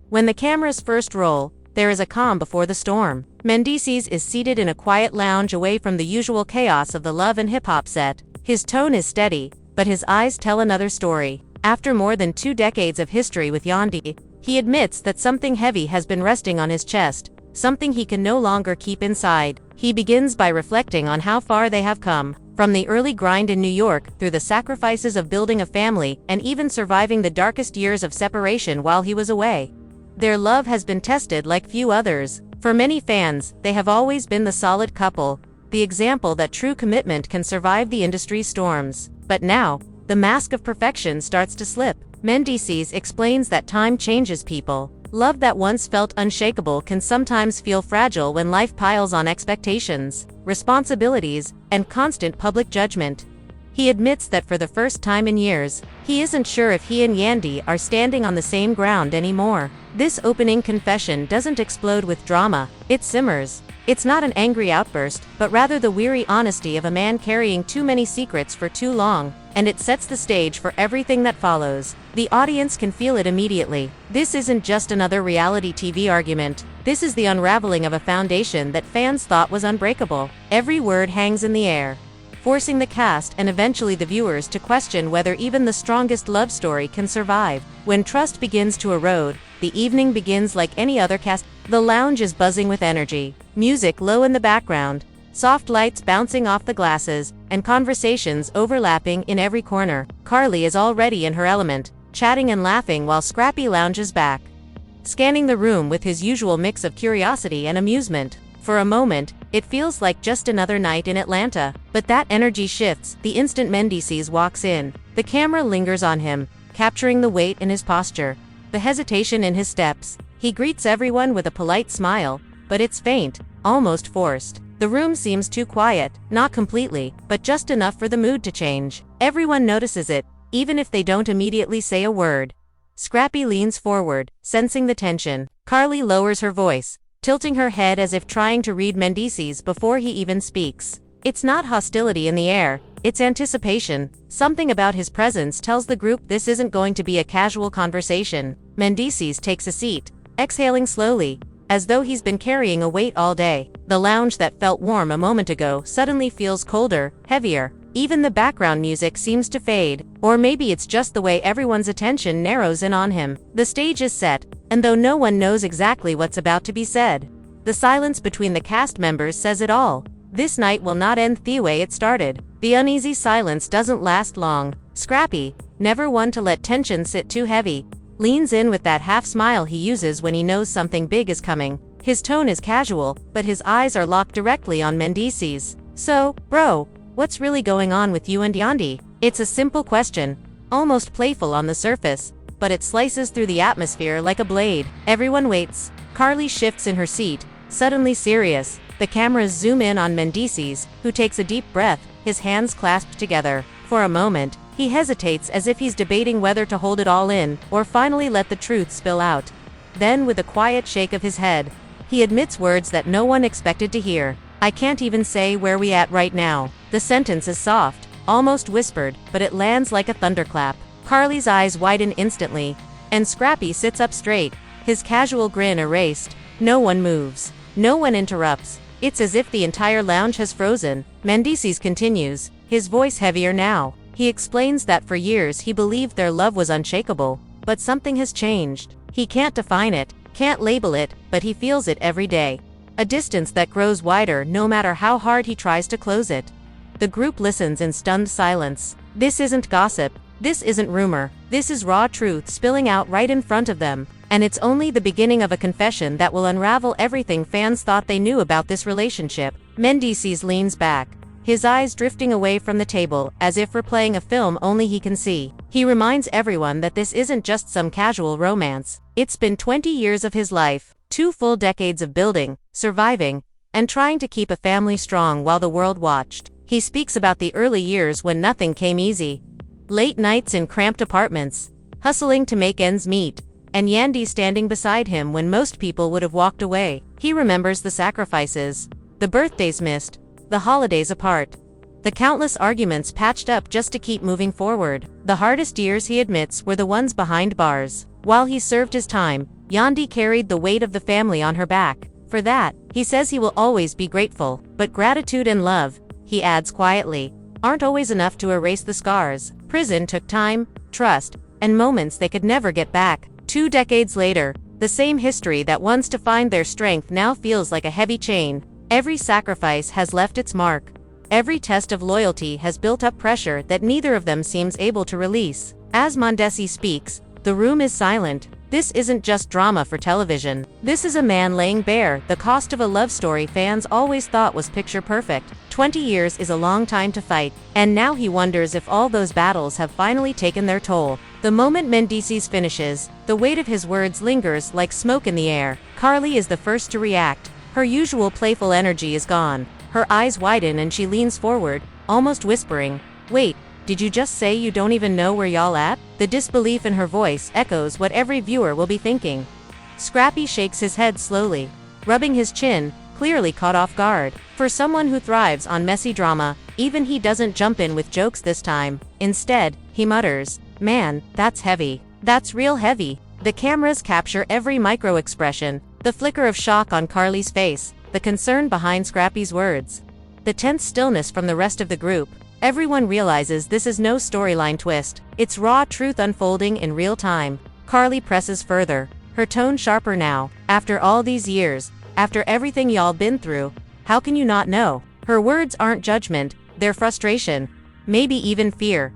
When the cameras first roll, there is a calm before the storm. Mendeecees is seated in a quiet lounge away from the usual chaos of the love and hip-hop set. His tone is steady, but his eyes tell another story. After more than 2 decades of history with Yandy, he admits that something heavy has been resting on his chest, something he can no longer keep inside. He begins by reflecting on how far they have come, from the early grind in New York through the sacrifices of building a family and even surviving the darkest years of separation while he was away. Their love has been tested like few others. For many fans, they have always been the solid couple, the example that true commitment can survive the industry's storms. But now, the mask of perfection starts to slip. Mendeecees explains that time changes people. Love that once felt unshakable can sometimes feel fragile when life piles on expectations, responsibilities, and constant public judgment. He admits that for the first time in years, he isn't sure if he and Yandy are standing on the same ground anymore. This opening confession doesn't explode with drama, it simmers. It's not an angry outburst, but rather the weary honesty of a man carrying too many secrets for too long, and it sets the stage for everything that follows. The audience can feel it immediately. This isn't just another reality TV argument. This is the unraveling of a foundation that fans thought was unbreakable. Every word hangs in the air, forcing the cast and eventually the viewers to question whether even the strongest love story can survive. When trust begins to erode, the evening begins like any other cast. The lounge is buzzing with energy, music low in the background, soft lights bouncing off the glasses, and conversations overlapping in every corner. Carly is already in her element, chatting and laughing while Scrappy lounges back, scanning the room with his usual mix of curiosity and amusement. For a moment, it feels like just another night in Atlanta, but that energy shifts the instant Mendeecees walks in. The camera lingers on him, capturing the weight in his posture, the hesitation in his steps. He greets everyone with a polite smile, but it's faint, almost forced. The room seems too quiet, not completely, but just enough for the mood to change. Everyone notices it, even if they don't immediately say a word. Scrappy leans forward, sensing the tension. Carly lowers her voice, tilting her head as if trying to read Mendeecees before he even speaks. It's not hostility in the air, it's anticipation. Something about his presence tells the group this isn't going to be a casual conversation. Mendeecees takes a seat, exhaling slowly, as though he's been carrying a weight all day. The lounge that felt warm a moment ago suddenly feels colder, heavier. Even the background music seems to fade, or maybe it's just the way everyone's attention narrows in on him. The stage is set, and though no one knows exactly what's about to be said, the silence between the cast members says it all. This night will not end the way it started. The uneasy silence doesn't last long. Scrappy, never one to let tension sit too heavy, leans in with that half smile he uses when he knows something big is coming. His tone is casual, but his eyes are locked directly on Mendeecees. "So, bro, what's really going on with you and Yandy?" It's a simple question, almost playful on the surface, but it slices through the atmosphere like a blade. Everyone waits. Carly shifts in her seat, suddenly serious. The cameras zoom in on Mendeecees, who takes a deep breath, his hands clasped together. For a moment, he hesitates as if he's debating whether to hold it all in, or finally let the truth spill out. Then, with a quiet shake of his head, he admits words that no one expected to hear. "I can't even say where we at right now." The sentence is soft, almost whispered, but it lands like a thunderclap. Carly's eyes widen instantly, and Scrappy sits up straight, his casual grin erased. No one moves. No one interrupts. It's as if the entire lounge has frozen. Mendeecees continues, his voice heavier now. He explains that for years he believed their love was unshakable, but something has changed. He can't define it, can't label it, but he feels it every day. A distance that grows wider no matter how hard he tries to close it. The group listens in stunned silence. This isn't gossip. This isn't rumor. This is raw truth spilling out right in front of them. And it's only the beginning of a confession that will unravel everything fans thought they knew about this relationship. Mendeecees leans back, his eyes drifting away from the table as if replaying a film only he can see. He reminds everyone that this isn't just some casual romance. It's been 20 years of his life, 2 full decades of building, surviving, and trying to keep a family strong while the world watched. He speaks about the early years when nothing came easy. Late nights in cramped apartments, hustling to make ends meet, and Yandy standing beside him when most people would have walked away. He remembers the sacrifices, the birthdays missed, the holidays apart, the countless arguments patched up just to keep moving forward. The hardest years, he admits, were the ones behind bars. While he served his time, Yandy carried the weight of the family on her back. For that, he says he will always be grateful. But gratitude and love, he adds quietly, aren't always enough to erase the scars. Prison took time, trust, and moments they could never get back. 2 decades later, the same history that once defined their strength now feels like a heavy chain. Every sacrifice has left its mark. Every test of loyalty has built up pressure that neither of them seems able to release. As Mendeecees speaks, the room is silent. This isn't just drama for television. This is a man laying bare the cost of a love story fans always thought was picture perfect. 20 years is a long time to fight, and now he wonders if all those battles have finally taken their toll. The moment Mendeecees finishes, the weight of his words lingers like smoke in the air. Carly is the first to react. Her usual playful energy is gone. Her eyes widen and she leans forward, almost whispering, "Wait, did you just say you don't even know where y'all at?" The disbelief in her voice echoes what every viewer will be thinking. Scrappy shakes his head slowly, rubbing his chin, clearly caught off guard. For someone who thrives on messy drama, even he doesn't jump in with jokes this time. Instead, he mutters, "Man, that's heavy. That's real heavy." The cameras capture every micro-expression, the flicker of shock on Carly's face, the concern behind Scrappy's words, the tense stillness from the rest of the group. Everyone realizes this is no storyline twist. It's raw truth unfolding in real time. Carly presses further, her tone sharper now. "After all these years, after everything y'all been through, how can you not know?" Her words aren't judgment, they're frustration, maybe even fear.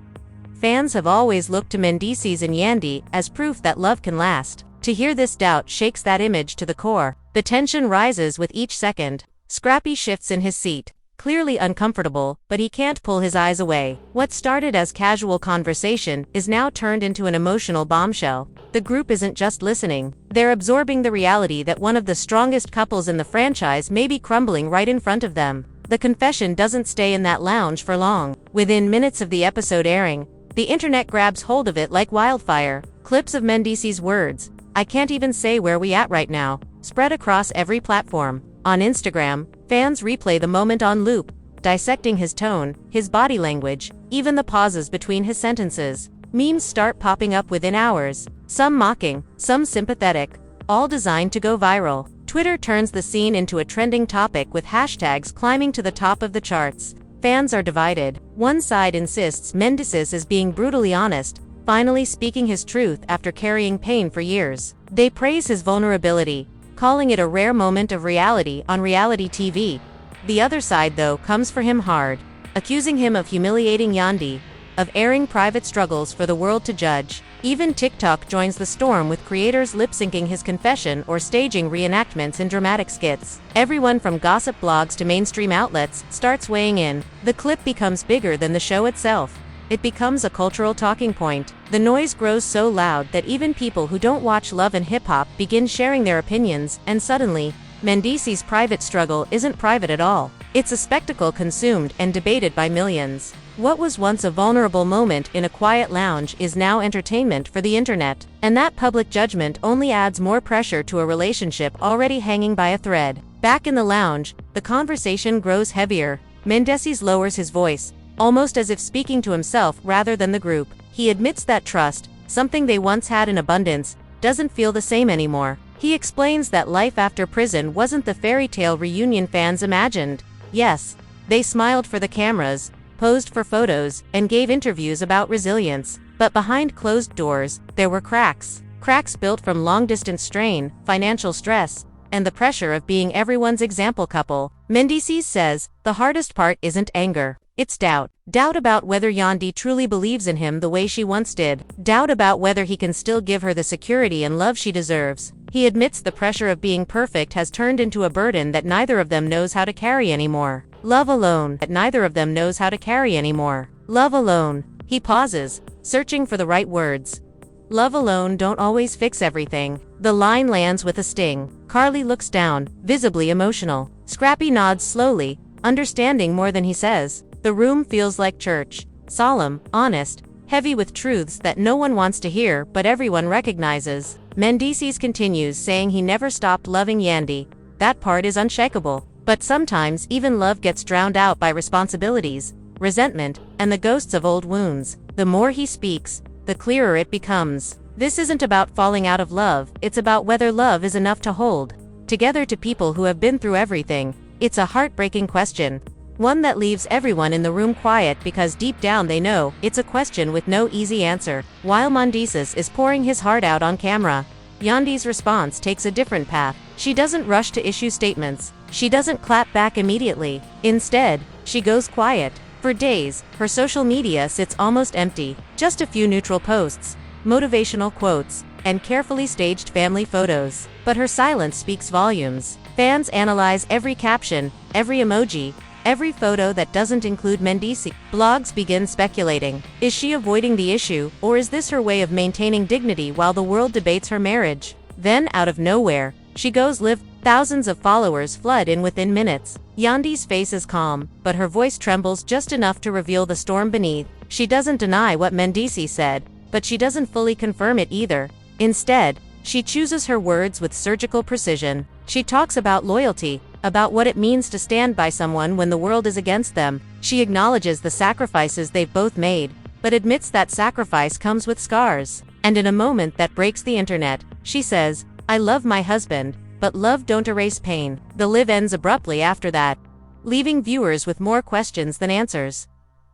Fans have always looked to Mendeecees and Yandy as proof that love can last. To hear this doubt shakes that image to the core. The tension rises with each second. Scrappy shifts in his seat, clearly uncomfortable, but he can't pull his eyes away. What started as casual conversation is now turned into an emotional bombshell. The group isn't just listening, they're absorbing the reality that one of the strongest couples in the franchise may be crumbling right in front of them. The confession doesn't stay in that lounge for long. Within minutes of the episode airing, the internet grabs hold of it like wildfire. Clips of Mendeecees' words, "I can't even say where we at right now," spread across every platform. On Instagram, fans replay the moment on loop, dissecting his tone, his body language, even the pauses between his sentences. Memes start popping up within hours, some mocking, some sympathetic, all designed to go viral. Twitter turns the scene into a trending topic with hashtags climbing to the top of the charts. Fans are divided. One side insists Mendeecees is being brutally honest, finally speaking his truth after carrying pain for years. They praise his vulnerability, calling it a rare moment of reality on reality TV. The other side, though, comes for him hard, accusing him of humiliating Yandy, of airing private struggles for the world to judge. Even TikTok joins the storm, with creators lip-syncing his confession or staging reenactments in dramatic skits. Everyone from gossip blogs to mainstream outlets starts weighing in. The clip becomes bigger than the show itself. It becomes a cultural talking point. The noise grows so loud that even people who don't watch Love and Hip Hop begin sharing their opinions, and suddenly, Mendeecees' private struggle isn't private at all. It's a spectacle consumed and debated by millions. What was once a vulnerable moment in a quiet lounge is now entertainment for the internet. And that public judgment only adds more pressure to a relationship already hanging by a thread. Back in the lounge, the conversation grows heavier. Mendeecees lowers his voice, almost as if speaking to himself rather than the group. He admits that trust, something they once had in abundance, doesn't feel the same anymore. He explains that life after prison wasn't the fairy tale reunion fans imagined. Yes, they smiled for the cameras, posed for photos, and gave interviews about resilience. But behind closed doors, there were cracks. Cracks built from long-distance strain, financial stress, and the pressure of being everyone's example couple. Mendeecees says, the hardest part isn't anger. It's doubt. Doubt about whether Yandy truly believes in him the way she once did. Doubt about whether he can still give her the security and love she deserves. He admits the pressure of being perfect has turned into a burden that neither of them knows how to carry anymore. Love alone. That neither of them knows how to carry anymore. Love alone. He pauses, searching for the right words. Love alone don't always fix everything. The line lands with a sting. Carly looks down, visibly emotional. Scrappy nods slowly, understanding more than he says. The room feels like church, solemn, honest, heavy with truths that no one wants to hear but everyone recognizes. Mendeecees continues, saying he never stopped loving Yandy. That part is unshakable. But sometimes even love gets drowned out by responsibilities, resentment, and the ghosts of old wounds. The more he speaks, the clearer it becomes. This isn't about falling out of love, it's about whether love is enough to hold together to people who have been through everything. It's a heartbreaking question. One that leaves everyone in the room quiet because deep down they know it's a question with no easy answer. While Mendeecees is pouring his heart out on camera, Yandy's response takes a different path. She doesn't rush to issue statements. She doesn't clap back immediately. Instead, she goes quiet. For days, her social media sits almost empty. Just a few neutral posts, motivational quotes, and carefully staged family photos. But her silence speaks volumes. Fans analyze every caption, every emoji, every photo that doesn't include Mendeecees. Blogs begin speculating. Is she avoiding the issue, or is this her way of maintaining dignity while the world debates her marriage? Then, out of nowhere, she goes live. Thousands of followers flood in within minutes. Yandy's face is calm, but her voice trembles just enough to reveal the storm beneath. She doesn't deny what Mendeecees said, but she doesn't fully confirm it either. Instead, she chooses her words with surgical precision. She talks about loyalty, about what it means to stand by someone when the world is against them. She acknowledges the sacrifices they've both made, but admits that sacrifice comes with scars. And in a moment that breaks the internet, she says, "I love my husband, but love don't erase pain." The live ends abruptly after that, leaving viewers with more questions than answers.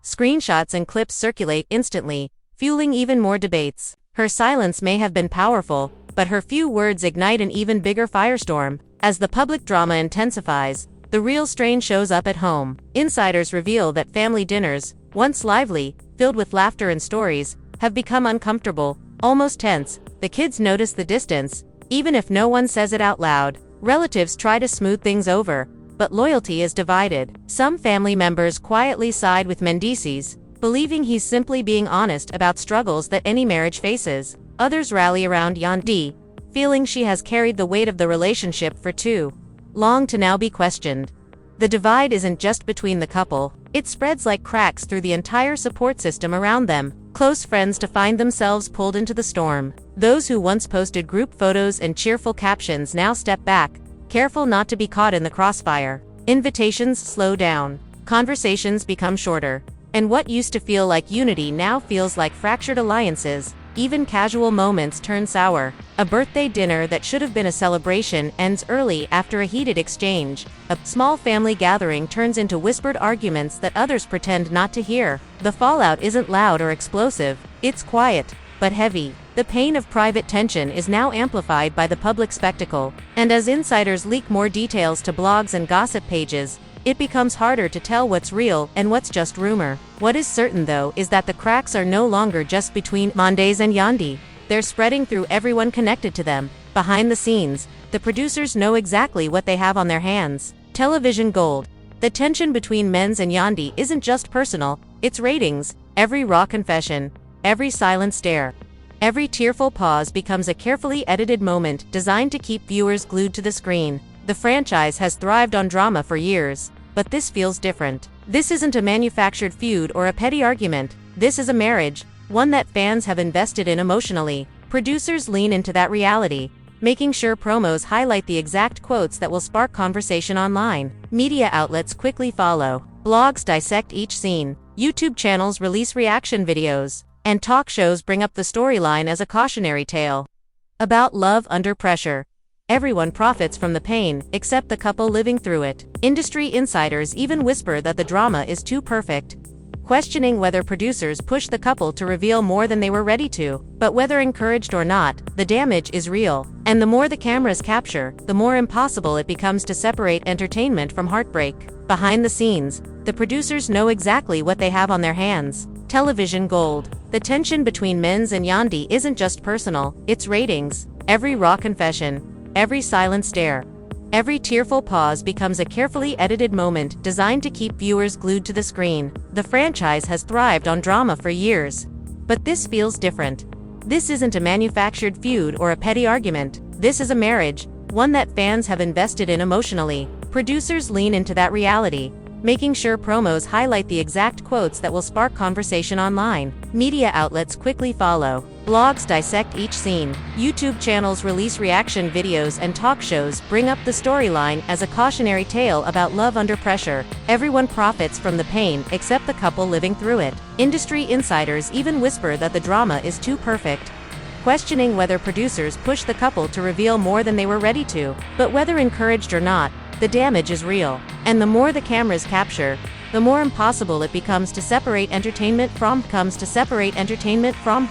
Screenshots and clips circulate instantly, fueling even more debates. Her silence may have been powerful, but her few words ignite an even bigger firestorm. As the public drama intensifies, the real strain shows up at home. Insiders reveal that family dinners, once lively, filled with laughter and stories, have become uncomfortable, almost tense. The kids notice the distance, even if no one says it out loud. Relatives try to smooth things over, but loyalty is divided. Some family members quietly side with Mendeecees, believing he's simply being honest about struggles that any marriage faces. Others rally around Yandy, feeling she has carried the weight of the relationship for too long to now be questioned. The divide isn't just between the couple, it spreads like cracks through the entire support system around them. Close friends to find themselves pulled into the storm. Those who once posted group photos and cheerful captions now step back, careful not to be caught in the crossfire. Invitations slow down, conversations become shorter, and what used to feel like unity now feels like fractured alliances. Even casual moments turn sour. A birthday dinner that should have been a celebration ends early after a heated exchange. A small family gathering turns into whispered arguments that others pretend not to hear. The fallout isn't loud or explosive, it's quiet, but heavy. The pain of private tension is now amplified by the public spectacle, and as insiders leak more details to blogs and gossip pages, it becomes harder to tell what's real and what's just rumor. What is certain though is that the cracks are no longer just between Mendeecees and Yandy. They're spreading through everyone connected to them. Behind the scenes, the producers know exactly what they have on their hands. Television gold. The tension between Mendeecees and Yandy isn't just personal, it's ratings. Every raw confession, every silent stare, every tearful pause becomes a carefully edited moment designed to keep viewers glued to the screen. The franchise has thrived on drama for years, but this feels different. This isn't a manufactured feud or a petty argument. This is a marriage, one that fans have invested in emotionally. Producers lean into that reality, making sure promos highlight the exact quotes that will spark conversation online. Media outlets quickly follow. Blogs dissect each scene. YouTube channels release reaction videos, and talk shows bring up the storyline as a cautionary tale about love under pressure. Everyone profits from the pain, except the couple living through it. Industry insiders even whisper that the drama is too perfect, questioning whether producers push the couple to reveal more than they were ready to. But whether encouraged or not, the damage is real. And the more the cameras capture, the more impossible it becomes to separate entertainment from heartbreak. Behind the scenes, the producers know exactly what they have on their hands. Television gold. The tension between Mendeecees and Yandy isn't just personal, it's ratings. Every raw confession, every silent stare, every tearful pause becomes a carefully edited moment designed to keep viewers glued to the screen. The franchise has thrived on drama for years, but this feels different. This isn't a manufactured feud or a petty argument. This is a marriage, one that fans have invested in emotionally. Producers lean into that reality, making sure promos highlight the exact quotes that will spark conversation online. Media outlets quickly follow. Blogs dissect each scene. YouTube channels release reaction videos, and talk shows bring up the storyline as a cautionary tale about love under pressure. Everyone profits from the pain except the couple living through it. Industry insiders even whisper that the drama is too perfect, questioning whether producers pushed the couple to reveal more than they were ready to. But whether encouraged or not, the damage is real. And the more the cameras capture, the more impossible it becomes to separate entertainment from